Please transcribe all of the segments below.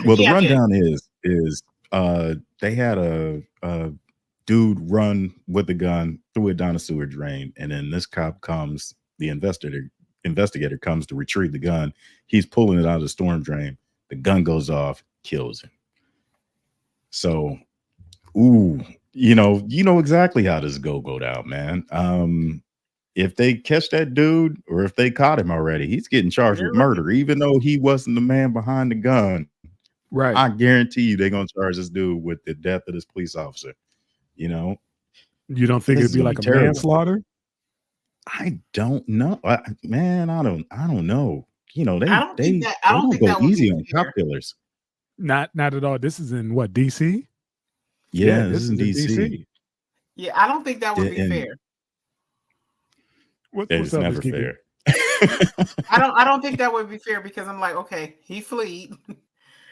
Well, the Yeah, I get it. rundown is they had a dude run with a gun, threw it down a sewer drain, and then this cop comes, the investigator comes to retrieve the gun. He's pulling it out of the storm drain. The gun goes off, kills him. So, ooh, you know exactly how this go down, man. If they catch that dude, or if they caught him already, he's getting charged They're with looking. murder, even though he wasn't the man behind the gun. I Right. guarantee you they're gonna charge this dude with the death of this police officer. You know, You don't think this it'd is be gonna be like a terrible. manslaughter? I don't know, man. I don't know. I don't think that. I They don't don't think go that would be easy on cop fair. killers. Not at all. This is in what, DC? Yeah, Yeah, this this is in is in DC, DC. Yeah, I don't think that would be and fair. What's it's up, Miss never Kiki? fair. I don't think that would be fair because I'm like, okay, he fleed.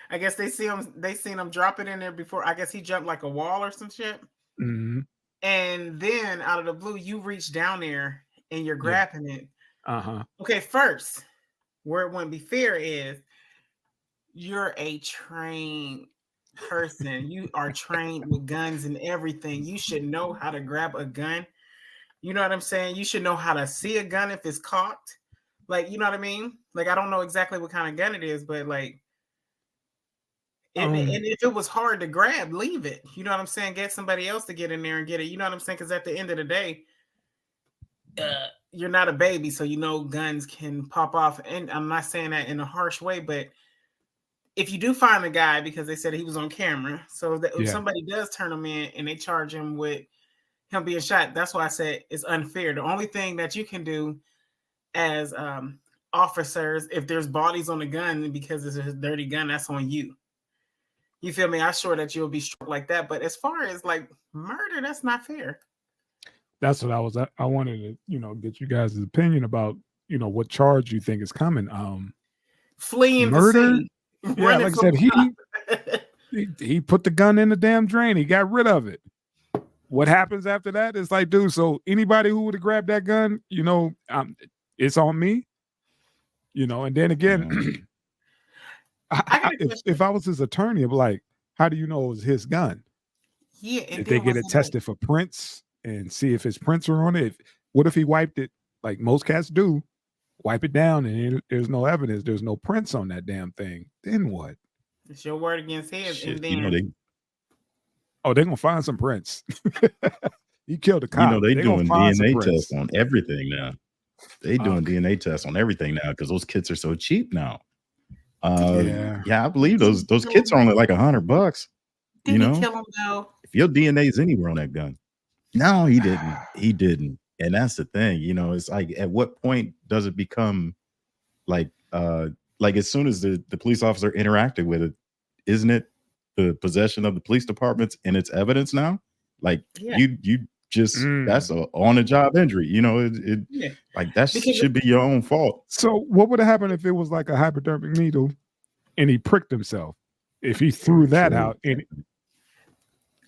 I guess they see him. They seen him drop it in there before. I guess he jumped like a wall or some shit. Hmm. And then out of the blue, you reach down there and you're Yeah. grabbing it. Uh-huh. Okay, first, where it wouldn't be fair is you're a trained person. You are trained with guns and everything. You should know how to grab a gun. You know what I'm saying? You should know how to see a gun if it's cocked. Like, you know what I mean? Like, I don't know exactly what kind of gun it is, but like, and if it was hard to grab, leave it. You know what I'm saying? Get somebody else to get in there and get it. You know what I'm saying? Because at the end of the day, you're not a baby, so you know guns can pop off. And I'm not saying that in a harsh way, but if you do find a guy, because they said he was on camera, so that if Yeah. somebody does turn him in and they charge him with him being shot, that's why I said it's unfair. The only thing that you can do as officers, if there's bodies on the gun because it's a dirty gun, that's on you. You feel me? I'm sure that you'll be struck like that. But as far as like murder, that's not fair. That's what I wanted to, get you guys' opinion about, what charge you think is coming. Fleeing the Murder? scene, Yeah, running like I from said, the cop. he put the gun in the damn drain. He got rid of it. What happens after that? It's like, dude, so anybody who would have grabbed that gun, it's on me. And then again, Mhm. I got a if question. I was his attorney, I'd be like, how do you know it was his gun? Yeah, and Did they then get was it it like tested for prints and see if his prints are on it? What if he wiped it like most cats do? Wipe it down and there's no evidence. There's no prints on that damn thing. Then what? it's your word against his? And Shit, then Oh, they're gonna find some prints. He killed a cop. they They're gonna doing find some DNA tests prints. on everything now. They doing Okay. DNA tests on everything now because those kits are so cheap now. did he, Yeah. Yeah, I believe did he those kill kits are him? only like $100. You Didn't he know, kill him though? if your DNA is anywhere on that gun. No, he didn't. He didn't. And that's the thing. It's like, at what point does it become like as soon as the police officer interacted with it, isn't it the possession of the police departments and its evidence now? Like, Yeah, you just, that's Mm. a on the job injury. It yeah. like, that Because should be your own fault. So what would have happened if it was like a hypodermic needle and he pricked himself? If he threw that True. out and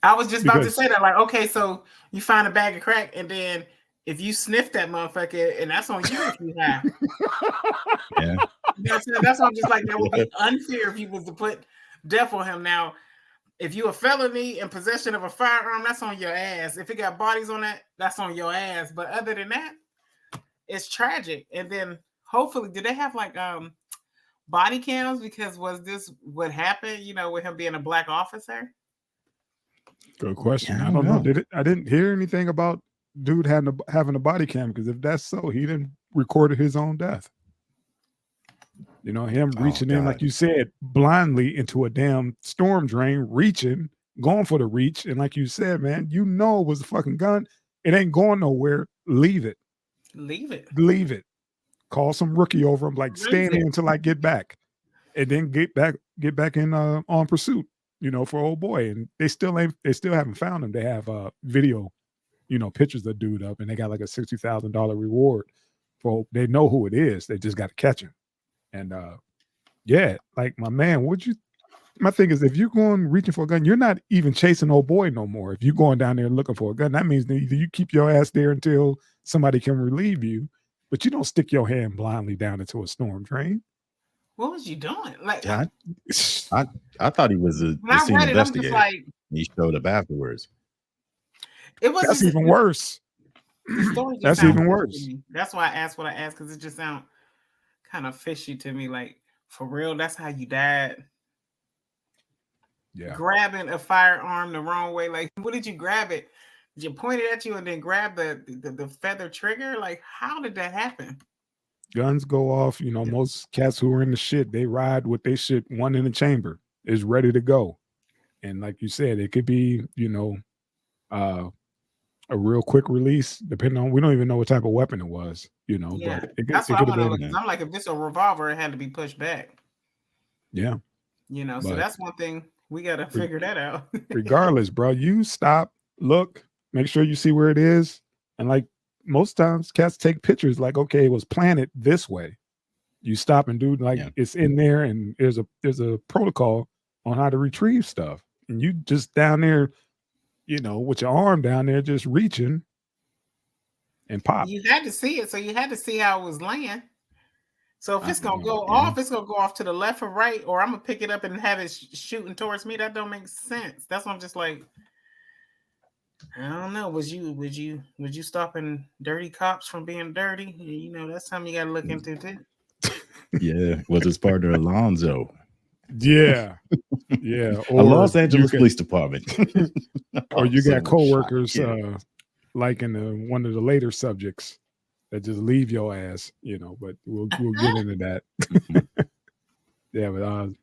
I was just about to because say that, like, okay, so you find a bag of crack, and then if you sniff that motherfucker, and that's on you if you have. Yeah. You know what I'm saying? That's why I'm just like, that would be unfair if you was to put death on him. Now, if you a felony in possession of a firearm, that's on your ass. If it got bodies on that, that's on your ass. But other than that, it's tragic. And then hopefully, do they have like body cams? Because was this what happened? With him being a black officer? good question. Yeah, I I don't don't know. know. I didn't hear anything about dude having a body cam because if that's so, he didn't recorded his own death. Him Oh reaching in, like God. you said, blindly into a damn storm drain, reaching, going for the reach. And like you said, man, it was a fucking gun. It ain't going nowhere. Leave it. Leave it. Leave it. Call some rookie over him, like stay in Raise here it. until I get back. And then get back in on pursuit, for old boy. And they still haven't found him. They have video, pictures of the dude up and they got like a $60,000 reward for they know who it is. They just got to catch him. And yeah, like my man, my thing is if you're going reaching for a gun, you're not even chasing old boy no more. If you're going down there looking for a gun, that means that either you keep your ass there until somebody can relieve you, but you don't stick your hand blindly down into a storm drain. What was you doing? Like, Yeah, I thought he was the when I scene read it, I'm just investigator. like, He showed up afterwards. it was That's just even worse. the story just That's sounds even fishy worse. to me. That's why I asked what I asked, because it just sounds kind of fishy to me. Like, for real, that's how you died? Yeah. Grabbing a firearm the wrong way. Like, what did you grab it? Did you point it at you and then grab the feather trigger? Like, how did that happen? Guns go off. You know, most cats who are in the shit, they ride with their shit, one in the chamber is ready to go. And like you said, it could be, you know, a real quick release, depending on, we don't even know what type of weapon it was, you know, Yeah, but it that's could what I have want to been. look. I'm like, if it's a revolver, it had to be pushed back. Yeah. You know, so But that's one thing we got to figure that out. regardless, bro, you stop, look, make sure you see where it is. And like most times, cats take pictures like, okay, it was planted this way. You stop and do like it's in there, and there's a protocol on how to retrieve stuff. And you just down there, you know, with your arm down there, just reaching and pop. You had to see it, so you had to see how it was laying. So if it's gonna go off, it's gonna go off to the left or right, or I'm gonna pick it up and have it shooting towards me. That don't make sense. That's why I'm just like, I don't know. Was you stopping dirty cops from being dirty? You know, that's something you got to look into too. Yeah, was his partner Alonzo? Yeah, yeah. A Los Angeles Police Department. Or you got coworkers like in one of the later subjects that just leave your ass, you know. But we'll get into that. Yeah, but I'm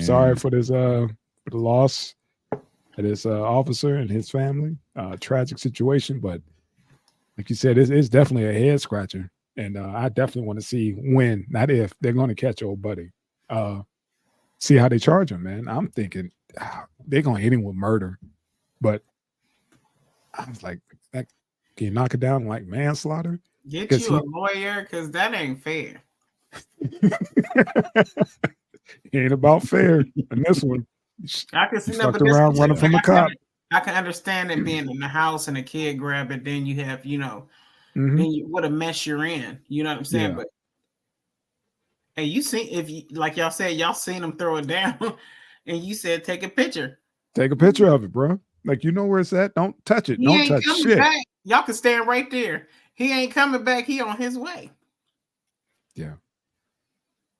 sorry for this for the loss of this officer and his family. Tragic situation, but like you said, it's definitely a head scratcher, and I definitely want to see when, not if, they're going to catch old buddy. See how they charge him, man. I'm thinking they're going to hit him with murder, but I was like, can you knock it down like manslaughter? Get you a lawyer, because that ain't fair. Ain't about fair in this one. I can see fucked around running from a cop. I can understand it being in the house and a kid grab it. Then you have, you know, Mhm. then what a mess you're in. You know what I'm saying? Yeah. But hey, you see, if you, like y'all said, y'all seen him throw it down, and you said take a picture. Take a picture of it, bro. Like, you know where it's at. Don't touch it. Don't touch shit. Back. Y'all can stand right there. He ain't coming back. He on his way. Yeah.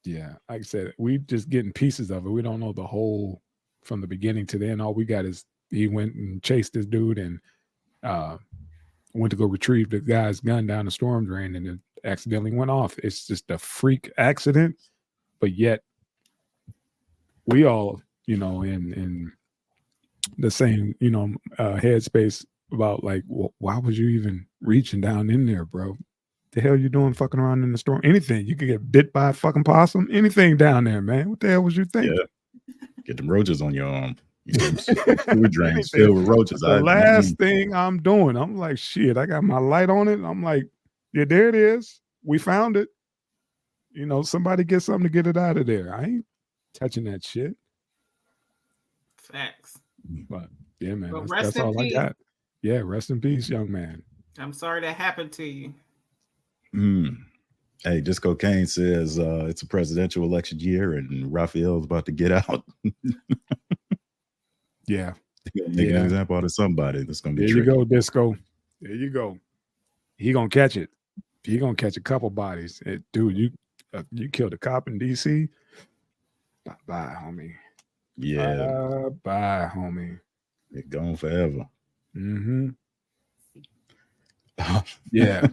Yeah. Like I said, we just getting pieces of it. We don't know the whole from the beginning to the end. All we got is he went and chased this dude and went to go retrieve the guy's gun down the storm drain, and it accidentally went off. It's just a freak accident, but yet we all, you know, in the same, you know, headspace about like, why was you even reaching down in there, bro? The hell you doing fucking around in the storm? Anything. You could get bit by a fucking possum. Anything down there, man. What the hell was you thinking? Yeah. Get them roaches on your arm. Sewer drains filled with roaches. The last thing I'm doing, I'm like, shit, I got my light on it. I'm like, yeah, there it is. We found it. You know, somebody get something to get it out of there. I ain't touching that shit. Facts. But yeah, man, well, that's all I got. Yeah, rest in peace, young man. I'm sorry that happened to you. Hey, Disco Kane says it's a presidential election year and Raphael's about to get out. Yeah. Make an example out of somebody that's going to be There tricky. you go, Disco. There you go. He going to catch it. He going to catch a couple bodies. Dude, you killed a cop in D.C.? Bye, homie. Yeah. Bye, homie. It's gone forever. Mm-hmm. Yeah.